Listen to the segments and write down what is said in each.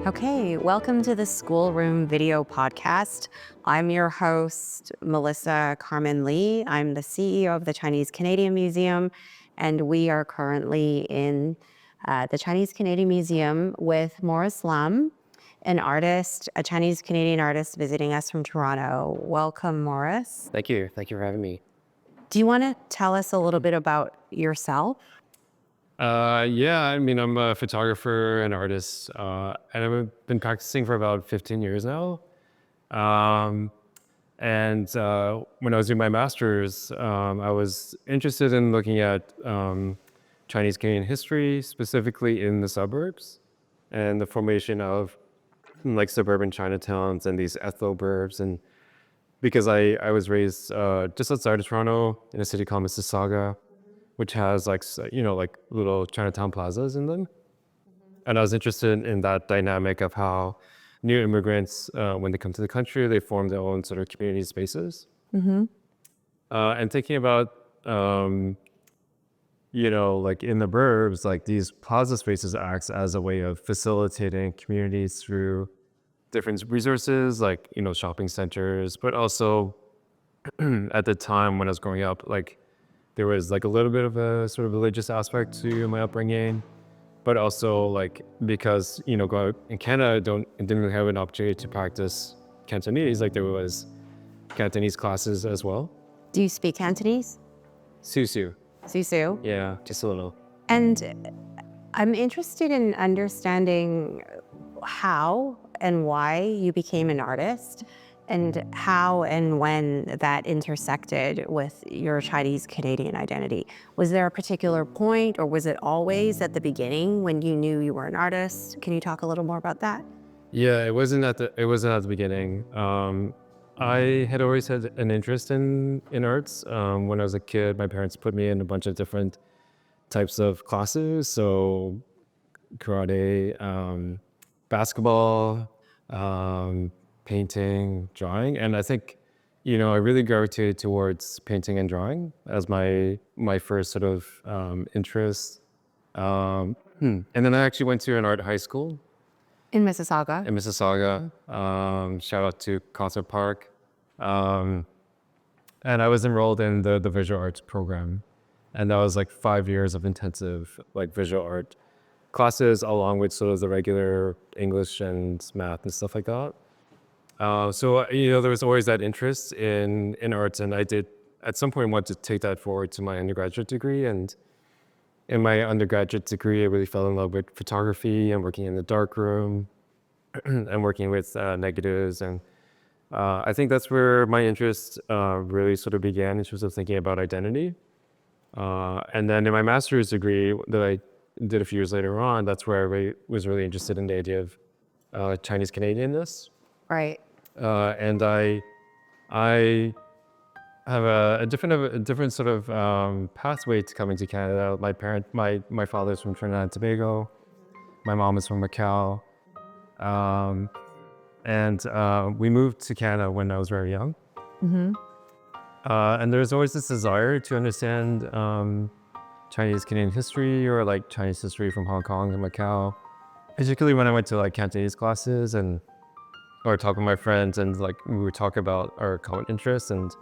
Okay, welcome to the Schoolroom Video Podcast. I'm your host, Melissa Carmen Lee. I'm the CEO of the Chinese Canadian Museum, and we are currently in the Chinese Canadian Museum with Morris Lam, an artist, a Chinese Canadian artist visiting us from Toronto. Welcome, Morris. Thank you. Thank you for having me. Do you want to tell us a little bit about yourself? Yeah, I mean, I'm a photographer and artist, and I've been practicing for about 15 years now. Um, and when I was doing my master's, I was interested in looking at Chinese Canadian history, specifically in the suburbs and the formation of like suburban Chinatowns and these ethno-burbs. And because I was raised just outside of Toronto in a city called Mississauga, which has like like little Chinatown plazas in them. And I was interested in that dynamic of how new immigrants, when they come to the country, they form their own sort of community spaces. And thinking about, like in the burbs, like these plaza spaces acts as a way of facilitating communities through different resources, like, shopping centers, but also at the time when I was growing up, like there was like a little bit of a sort of religious aspect to my upbringing, but also like because growing up in Canada, didn't really have an opportunity to practice Cantonese. Like there was Cantonese classes as well. Do you speak Cantonese? Susu. Susu? Yeah, just a little. And I'm interested in understanding how and why you became an artist and how and when that intersected with your Chinese Canadian identity. Was there a particular point, or was it always at the beginning when you knew you were an artist? Can you talk a little more about that? Yeah, it wasn't at the beginning. I had always had an interest in arts. When I was a kid, my parents put me in a bunch of different types of classes. So karate, basketball, painting, drawing. And I think, I really gravitated towards painting and drawing as my first sort of interest. And then I actually went to an art high school In Mississauga? in Mississauga. Shout out to Concert Park. Um, and I was enrolled in the visual arts program. And that was like 5 years of intensive like visual art classes, along with sort of the regular English and math and stuff like that. So there was always that interest in arts, and I did at some point want to take that forward to my undergraduate degree. And in my undergraduate degree, I really fell in love with photography and working in the darkroom and working with negatives. And I think that's where my interest really sort of began in terms of thinking about identity. And then in my master's degree that I did a few years later on, that's where I was really interested in the idea of Chinese Canadianness. Right. And I have a different sort of pathway to coming to Canada. My father's from Trinidad and Tobago. My mom is from Macau. And we moved to Canada when I was very young. And there's always this desire to understand Chinese Canadian history, or like Chinese history from Hong Kong and Macau. Particularly when I went to like Cantonese classes or talk with my friends, and like we would talk about our common interests, and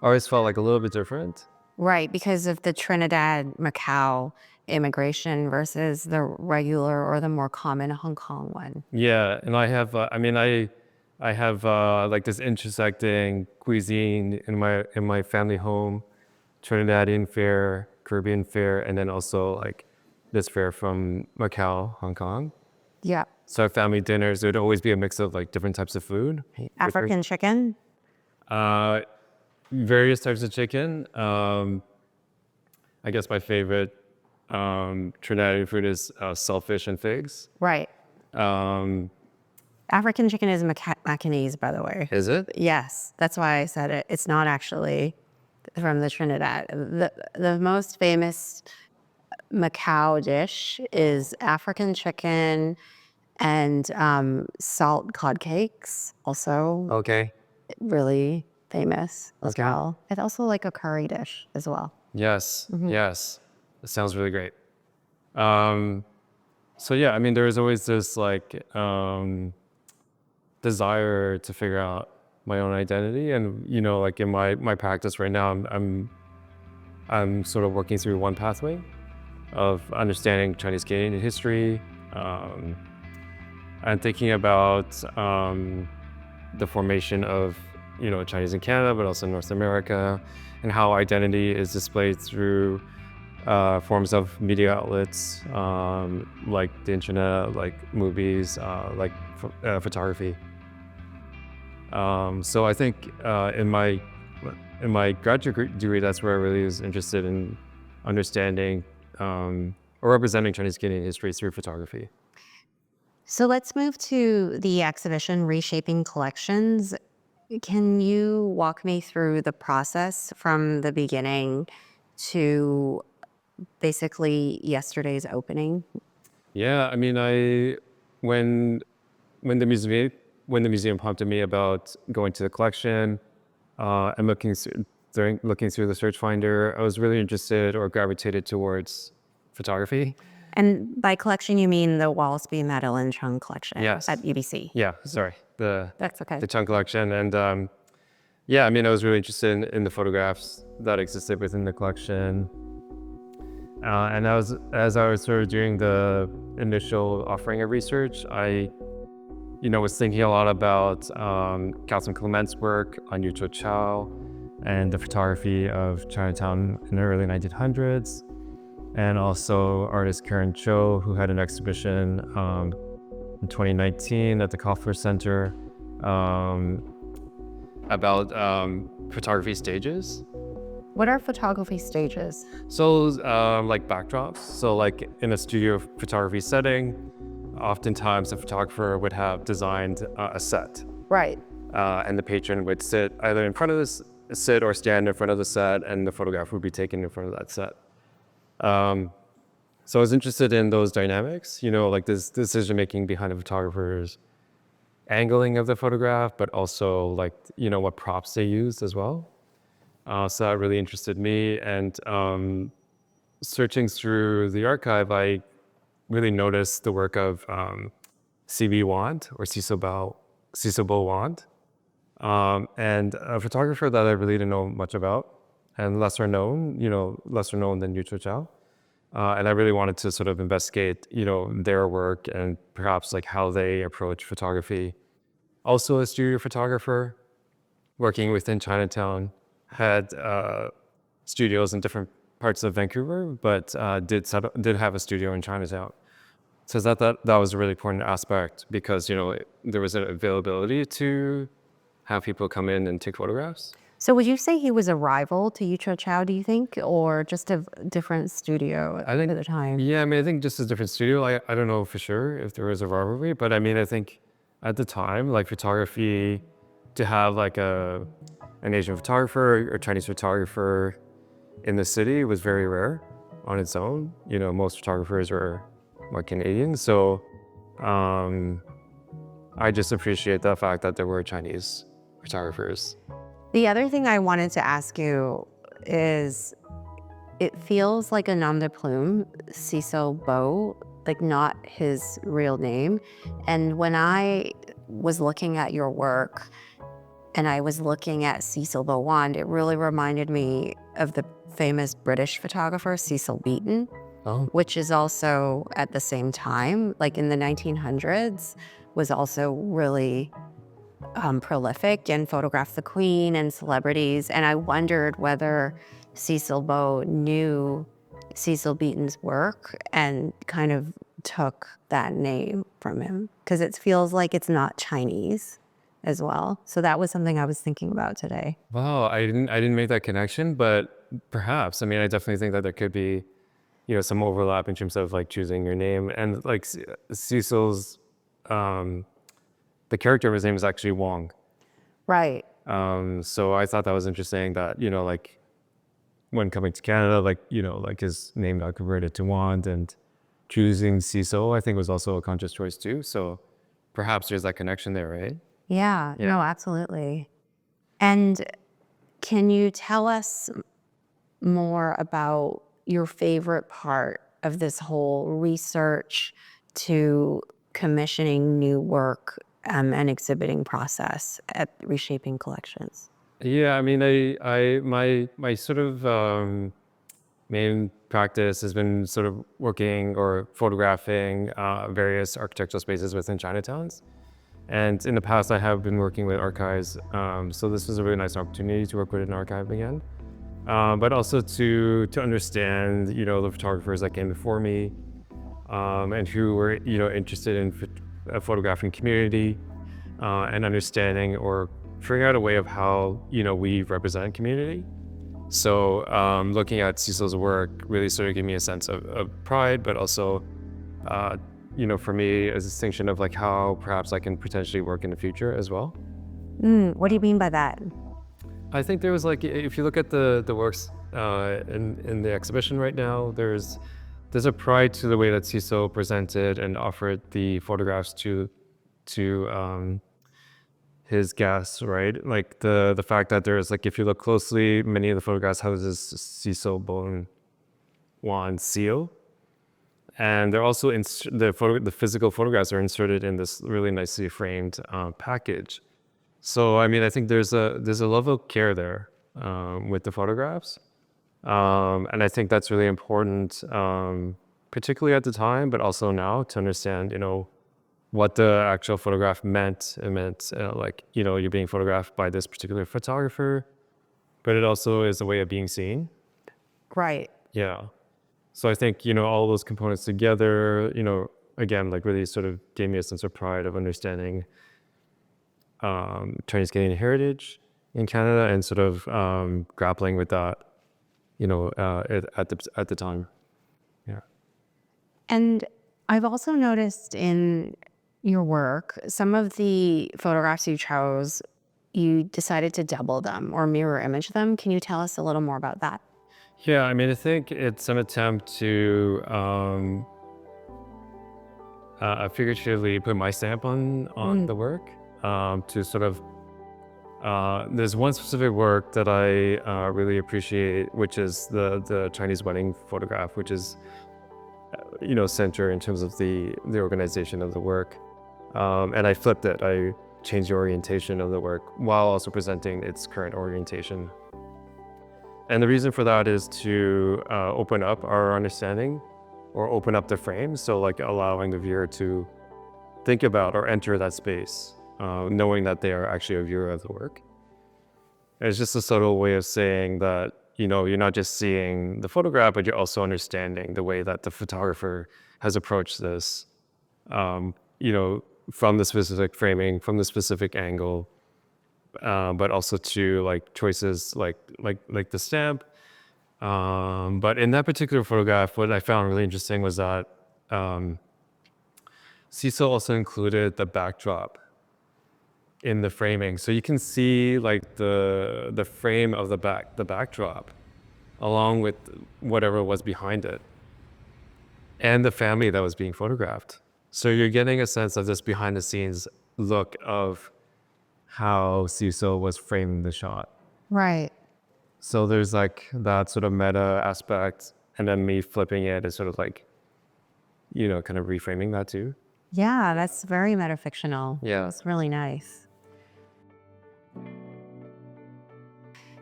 I always felt like a little bit different. Right, because of the Trinidad, Macau immigration versus the regular or the more common Hong Kong one. Yeah, and I have, I have like this intersecting cuisine in my family home, Trinidadian fare, Caribbean fare, and then also like this fare from Macau, Hong Kong. Yeah. So our family dinners, it would always be a mix of like different types of food. African chicken? Various types of chicken. I guess my favorite Trinidadian food is saltfish and figs. Right. African chicken is Macanese, by the way. Is it? Yes, that's why I said it. It's not actually from the Trinidad. The most famous Macau dish is African chicken and salt cod cakes, also Okay. really famous as Okay. well. It's also like a curry dish as well. Yes, yes. It sounds really great. So yeah, I mean, there's always this like desire to figure out my own identity, and like in my practice right now, I'm sort of working through one pathway of understanding Chinese Canadian history, um, and thinking about the formation of Chinese in Canada, but also North America, and how identity is displayed through forms of media outlets, like the internet, like movies, like photography. So I think in my graduate degree, that's where I really was interested in understanding or representing Chinese Canadian history through photography. So let's move to the exhibition Reshaping Collections. Can you walk me through the process from the beginning to basically yesterday's opening? Yeah, I mean, when when the museum when the museum prompted me about going to the collection and looking through the search finder, I was really interested or gravitated towards photography. And by collection, you mean the Wallace Madeline Chung collection at Yes. UBC. Yeah, sorry. The That's okay. the Chunk collection. And yeah, I mean, I was really interested in the photographs that existed within the collection. And as I was sort of doing the initial offering of research, I was thinking a lot about Calvin Clement's work on Yu Chow and the photography of Chinatown in the early 1900s, and also artist Karen Cho, who had an exhibition in 2019 at the Kaufler Center about photography stages. What are photography stages? So like backdrops. So like in a studio photography setting, oftentimes the photographer would have designed a set, Right. and the patron would sit either in front of sit or stand in front of the set, and the photograph would be taken in front of that set. So I was interested in those dynamics, like this decision making behind a photographer's angling of the photograph, but also like what props they used as well. So that really interested me, and searching through the archive, I really noticed the work of C.B. Wand or Cecil Bo Wand, and a photographer that I really didn't know much about, and lesser known than Yu Chow. And I really wanted to sort of investigate, their work and perhaps like how they approach photography. Also a studio photographer working within Chinatown, had studios in different parts of Vancouver, but did have a studio in Chinatown. So that was a really important aspect because, there was an availability to have people come in and take photographs. So would you say he was a rival to Yu Chow, do you think, or just a different studio I think at the time? Yeah, I mean, I think just a different studio. I don't know for sure if there was a rivalry, but I mean, I think at the time, like photography, to have like an Asian photographer or Chinese photographer in the city was very rare on its own. Most photographers were more Canadian. So I just appreciate the fact that there were Chinese photographers. The other thing I wanted to ask you is it feels like a nom de plume, Cecil Bo, like not his real name. And when I was looking at your work and I was looking at Cecil Bo Wand, it really reminded me of the famous British photographer Cecil Beaton, Oh. which is also at the same time, like in the 1900s, was also really prolific and photographed the Queen and celebrities. And I wondered whether Cecil Bo knew Cecil Beaton's work and kind of took that name from him because it feels like it's not Chinese as well. So that was something I was thinking about today. Wow, I didn't make that connection, but perhaps. I mean, I definitely think that there could be, some overlap in terms of like choosing your name, and like Cecil's, the character of his name is actually Wong. Right. So I thought that was interesting that, like when coming to Canada, like, like his name got converted to Wand, and choosing Cecil, I think was also a conscious choice too. So perhaps there's that connection there, right? Yeah, Yeah. no, absolutely. And can you tell us more about your favorite part of this whole research to commissioning new work and exhibiting process at Reshaping Collections. Yeah, I mean, my sort of main practice has been sort of working or photographing various architectural spaces within Chinatowns. And in the past, I have been working with archives. So this was a really nice opportunity to work with an archive again. But also to understand, the photographers that came before me, and who were, interested in photographing community, and understanding or figuring out a way of how, we represent community. So looking at Cecil's work really sort of gave me a sense of pride, but also, for me, a distinction of like how perhaps I can potentially work in the future as well. What do you mean by that? I think there was like, if you look at the works in the exhibition right now, there's a pride to the way that Cecil presented and offered the photographs to his guests, right? Like the fact that there's like, if you look closely, many of the photographs have this Cecil Bone Wan seal, and they're also the physical photographs are inserted in this really nicely framed package. So I mean, I think there's a level of care there with the photographs, and I think that's really important, particularly at the time, but also now to understand, what the actual photograph meant. It meant like, you're being photographed by this particular photographer, but it also is a way of being seen. Right. Yeah. So I think, all those components together, again, like really sort of gave me a sense of pride of understanding Chinese Canadian heritage in Canada and sort of grappling with that, at the time. Yeah. And I've also noticed in your work, some of the photographs you chose, you decided to double them or mirror image them. Can you tell us a little more about that? Yeah, I mean, I think it's an attempt to figuratively put my stamp on the work, to sort of there's one specific work that I really appreciate, which is the Chinese wedding photograph, which is center in terms of the organization of the work, and I flipped it. I changed the orientation of the work while also presenting its current orientation. And the reason for that is to open up our understanding or open up the frame. So like allowing the viewer to think about or enter that space, knowing that they are actually a viewer of the work. And it's just a subtle way of saying that, you're not just seeing the photograph, but you're also understanding the way that the photographer has approached this, from the specific framing, from the specific angle, but also to like choices like the stamp. But in that particular photograph, what I found really interesting was that Cecil also included the backdrop in the framing, so you can see like the frame of the backdrop, along with whatever was behind it, and the family that was being photographed. So you're getting a sense of this behind the scenes look of how Cecil was framing the shot. Right. So there's like that sort of meta aspect, and then me flipping it is sort of like, kind of reframing that too. Yeah, that's very metafictional. Yeah. It's really nice.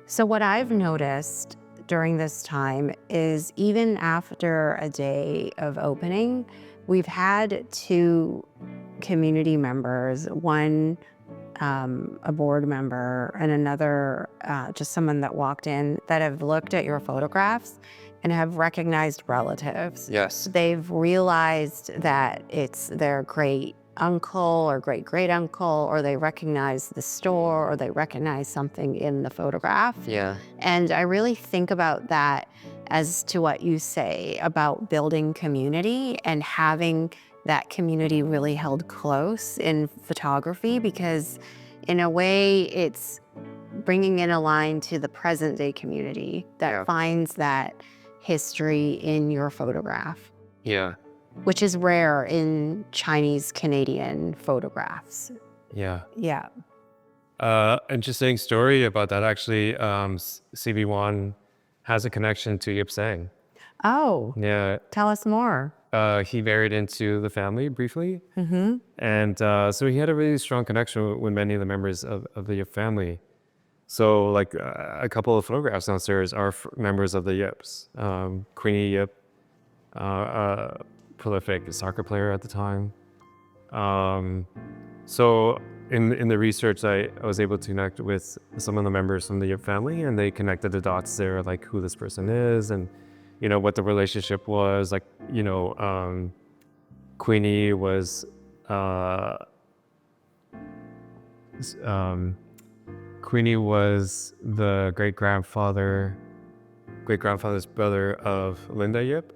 So what I've noticed during this time is even after a day of opening, we've had two community members, one a board member and another just someone that walked in, that have looked at your photographs and have recognized relatives. Yes. They've realized that it's their great uncle or great great uncle, or they recognize the store, or they recognize something in the photograph. Yeah. And I really think about that as to what you say about building community and having that community really held close in photography, because in a way it's bringing in a line to the present day community that finds that history in your photograph. Yeah. Which is rare in Chinese Canadian photographs. Yeah. Yeah. Interesting story about that actually. CB1 has a connection to Yip Sang. Oh, Yeah, tell us more. he married into the family briefly, and so he had a really strong connection with many of the members of the Yip family. So, like a couple of photographs downstairs are members of the Yips. Queenie Yip, prolific soccer player at the time. So in the research, I was able to connect with some of the members from the Yip family, and they connected the dots there, like who this person is, and what the relationship was. Like Queenie was uh, s- um, Queenie was the great grandfather's brother of Linda Yip.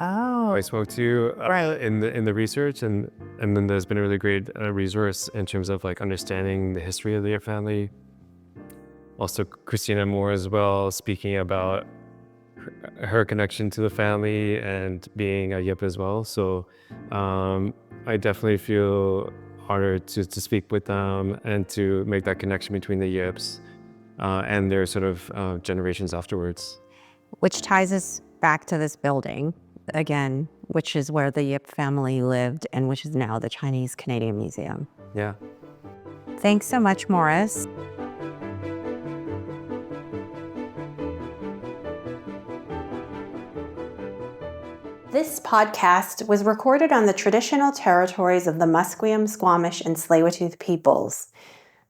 Oh, I spoke to right. in the research, and then there's been a really great resource in terms of like understanding the history of the Yip family. Also, Christina Moore as well, speaking about her connection to the family and being a Yip as well. So I definitely feel honored to speak with them and to make that connection between the Yips and their sort of generations afterwards. Which ties us back to this building again, which is where the Yip family lived and which is now the Chinese Canadian Museum. Yeah. Thanks so much, Morris. This podcast was recorded on the traditional territories of the Musqueam, Squamish, and Tsleil-Waututh peoples.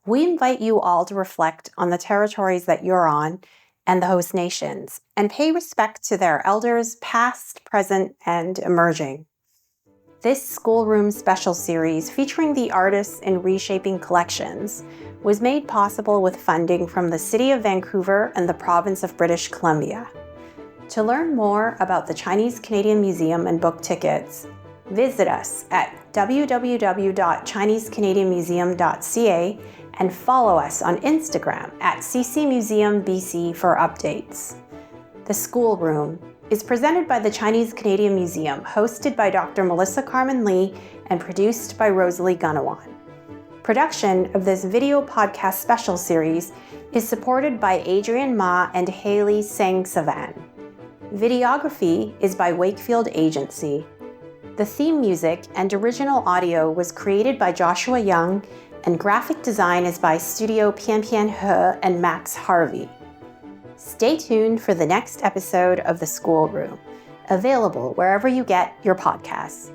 We invite you all to reflect on the territories that you're on and the host nations, and pay respect to their elders, past, present, and emerging. This Schoolroom Special Series, featuring the artists in Reshaping Collections, was made possible with funding from the City of Vancouver and the province of British Columbia. To learn more about the Chinese Canadian Museum and book tickets, visit us at www.chinesecanadianmuseum.ca and follow us on Instagram at ccmuseumbc for updates. The Schoolroom is presented by the Chinese Canadian Museum, hosted by Dr. Melissa Carmen Lee and produced by Rosalie Gunawan. Production of this video podcast special series is supported by Adrian Ma and Haley Sang-Savan. Videography is by Wakefield Agency. The theme music and original audio was created by Joshua Young, and graphic design is by Studio Pian Pian He and Max Harvey. Stay tuned for the next episode of The Schoolroom, available wherever you get your podcasts.